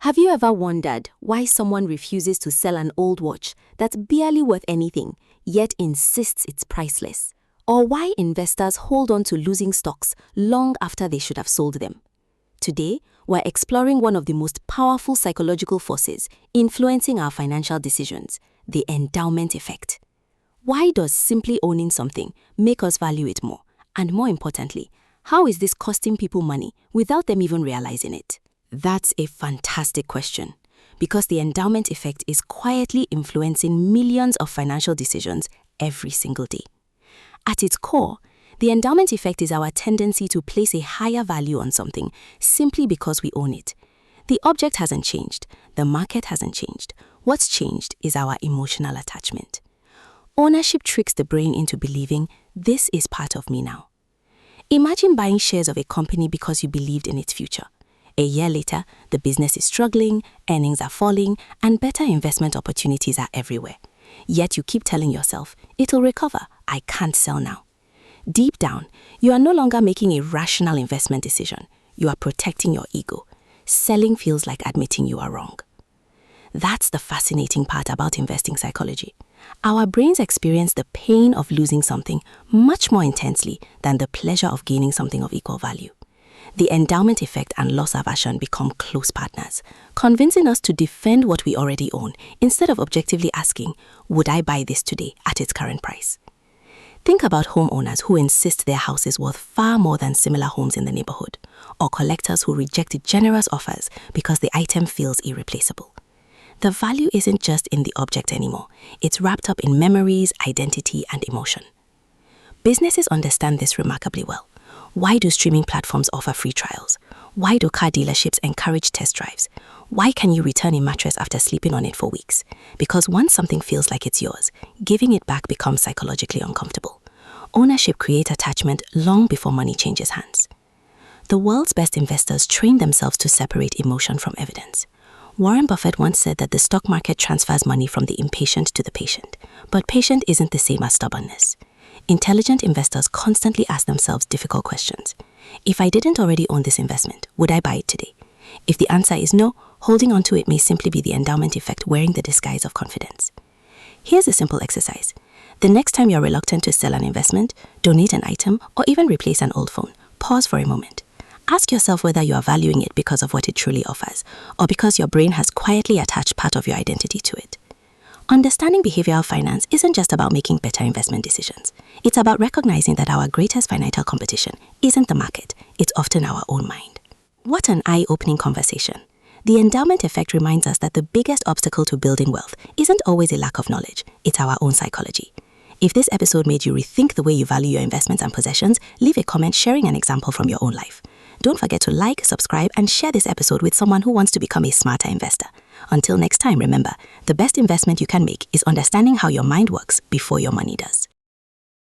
Have you ever wondered why someone refuses to sell an old watch that's barely worth anything, yet insists it's priceless? Or why investors hold on to losing stocks long after they should have sold them? Today, we're exploring one of the most powerful psychological forces influencing our financial decisions, the endowment effect. Why does simply owning something make us value it more? And more importantly, how is this costing people money without them even realizing it? That's a fantastic question, because the endowment effect is quietly influencing millions of financial decisions every single day. At its core, the endowment effect is our tendency to place a higher value on something simply because we own it. The object hasn't changed, the market hasn't changed. What's changed is our emotional attachment. Ownership tricks the brain into believing this is part of me now. Imagine buying shares of a company because you believed in its future. A year later, the business is struggling, earnings are falling, and better investment opportunities are everywhere. Yet you keep telling yourself, it'll recover, I can't sell now. Deep down, you are no longer making a rational investment decision. You are protecting your ego. Selling feels like admitting you are wrong. That's the fascinating part about investing psychology. Our brains experience the pain of losing something much more intensely than the pleasure of gaining something of equal value. The endowment effect and loss aversion become close partners, convincing us to defend what we already own instead of objectively asking, would I buy this today at its current price? Think about homeowners who insist their house is worth far more than similar homes in the neighborhood, or collectors who reject generous offers because the item feels irreplaceable. The value isn't just in the object anymore. It's wrapped up in memories, identity, and emotion. Businesses understand this remarkably well. Why do streaming platforms offer free trials? Why do car dealerships encourage test drives? Why can you return a mattress after sleeping on it for weeks? Because once something feels like it's yours, giving it back becomes psychologically uncomfortable. Ownership creates attachment long before money changes hands. The world's best investors train themselves to separate emotion from evidence. Warren Buffett once said that the stock market transfers money from the impatient to the patient, but patient isn't the same as stubbornness. Intelligent investors constantly ask themselves difficult questions. If I didn't already own this investment, would I buy it today? If the answer is no, holding on to it may simply be the endowment effect wearing the disguise of confidence. Here's a simple exercise. The next time you're reluctant to sell an investment, donate an item, or even replace an old phone, pause for a moment. Ask yourself whether you are valuing it because of what it truly offers, or because your brain has quietly attached part of your identity to it. Understanding behavioral finance isn't just about making better investment decisions. It's about recognizing that our greatest financial competition isn't the market, it's often our own mind. What an eye-opening conversation. The endowment effect reminds us that the biggest obstacle to building wealth isn't always a lack of knowledge, it's our own psychology. If this episode made you rethink the way you value your investments and possessions, leave a comment sharing an example from your own life. Don't forget to like, subscribe, and share this episode with someone who wants to become a smarter investor. Until next time, remember, the best investment you can make is understanding how your mind works before your money does.